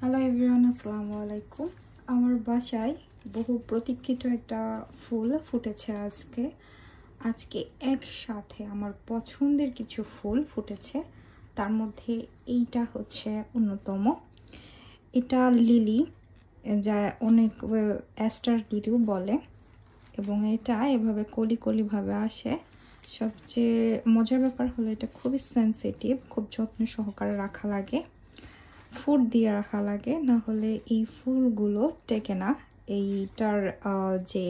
Hello everyone, আসসালামু আলাইকুম। আমার বাসায় বহু প্রতীক্ষিত একটা ফুল ফুটেছে আজকে একসাথে আমার পছন্দের কিছু ফুল ফুটেছে। তার মধ্যে এইটা হচ্ছে অন্যতম। এটা লিলি, যা অনেক অ্যাস্টার লিলিও বলে, এবং এটা এভাবে কলি কলিভাবে আসে। সবচেয়ে মজার ব্যাপার হলো এটা খুবই সেন্সিটিভ, খুব যত্ন সহকারে রাখা লাগে, ফুড দিয়ে রাখা লাগে, না হলে এই ফুলগুলো টেকে না। এইটার যে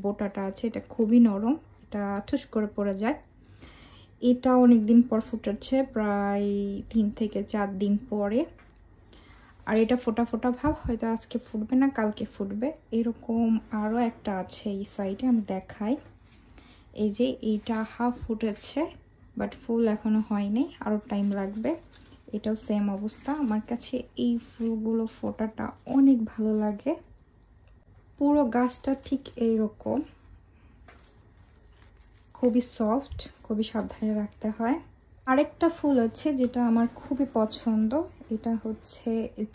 বোটাটা আছে এটা খুবই নরম, এটা ঠুস করে পড়ে যায়। এটা অনেক দিন পর ফুটেছে, প্রায় 3 থেকে 4 দিন পরে। আর এটা ফোটা ফোটা ভাব, হয়তো আজকে ফুটবে না কালকে ফুটবে। এরকম আরও একটা আছে এই সাইডে, আমি দেখাই। এই যে এইটা হাফ ফুটেছে, বাট ফুল এখনো হয়নি, আরও টাইম লাগবে। এটাও সেম অবস্থা। আমার কাছে এই ফুলগুলো ফোটাটা অনেক ভালো লাগে। পুরো গাছটা ঠিক এইরকম, খুবই সফট, খুবই সাবধানে রাখতে হয়। আরেকটা ফুল আছে যেটা আমার খুবই পছন্দ, এটা হচ্ছে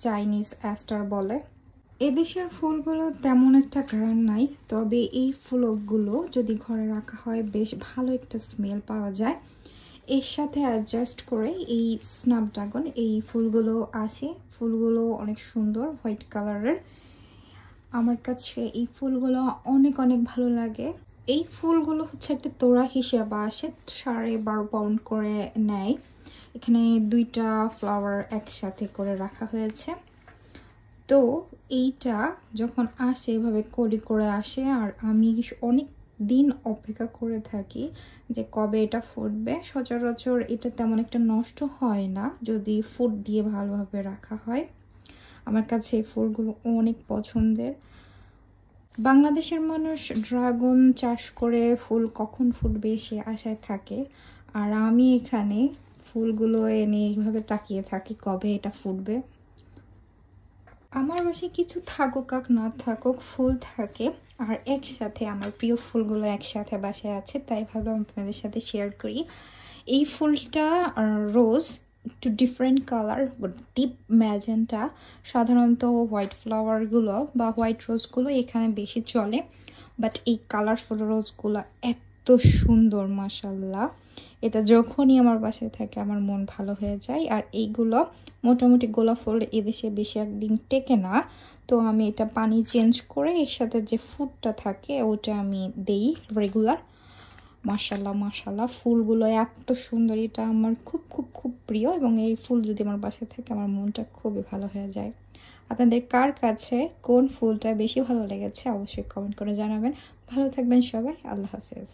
চাইনিজ অ্যাস্টার বলে। এদেশের ফুলগুলো তেমন একটা ঘ্রাণ নাই, তবে এই ফুলগুলো যদি ঘরে রাখা হয় বেশ ভালো একটা স্মেল পাওয়া যায়। এর সাথে অ্যাডজাস্ট করে এই স্ন্যাপড্রাগন, এই ফুলগুলো আসে। ফুলগুলো অনেক সুন্দর, হোয়াইট কালারের। আমার কাছে এই ফুলগুলো অনেক অনেক ভালো লাগে। এই ফুলগুলো হচ্ছে একটা তোড়া হিসেবে আসে, 12.5 পাউন্ড করে নেয়। এখানে 2টা ফ্লাওয়ার একসাথে করে রাখা হয়েছে। তো এইটা যখন আসে এভাবে কলি করে আসে, আর আমি অনেক দিন অপেক্ষা করে থাকি যে কবে এটা ফুটবে। সচরাচর এটা তেমন একটা নষ্ট হয় না যদি ফুড দিয়ে ভালোভাবে রাখা হয়। আমার কাছে এই ফুলগুলো অনেক পছন্দের। বাংলাদেশের মানুষ ড্রাগন চাষ করে ফুল কখন ফুটবে সে আশায় থাকে, আর আমি এখানে ফুলগুলো এনে এইভাবে তাকিয়ে থাকি কবে এটা ফুটবে। আমার বাসায় কিছু থাকুক আর না থাকুক, ফুল থাকে, আর একসাথে আমার প্রিয় ফুলগুলো একসাথে বাসায় আছে, তাই ভাবলাম আপনাদের সাথে শেয়ার করি। এই ফুলটা রোজ, একটু ডিফারেন্ট কালার, ডিপ ম্যাজেন্টা। সাধারণত হোয়াইট ফ্লাওয়ারগুলো বা হোয়াইট রোজগুলো এখানে বেশি চলে, বাট এই কালারফুল রোজগুলো এত সুন্দর, মাশাল্লাহ। এটা যখনই আমার বাসায় থাকে আমার মন ভালো হয়ে যায়। আর এইগুলো মোটামুটি গোলাপ ফুল এদেশে বেশি একদিন টেকে না, তো আমি এটা পানি চেঞ্জ করে এর সাথে যে ফুডটা থাকে ওটা আমি দেই রেগুলার। মাশাল্লাহ মাশাল্লাহ, ফুলগুলো এত সুন্দর, এটা আমার খুব খুব খুব প্রিয়, এবং এই ফুল যদি আমার বাসায় থাকে আমার মনটা খুবই ভালো হয়ে যায়। আপনাদের কার কাছে কোন ফুলটা বেশি ভালো লেগেছে অবশ্যই কমেন্ট করে জানাবেন। ভালো থাকবেন সবাই, আল্লাহ হাফেজ।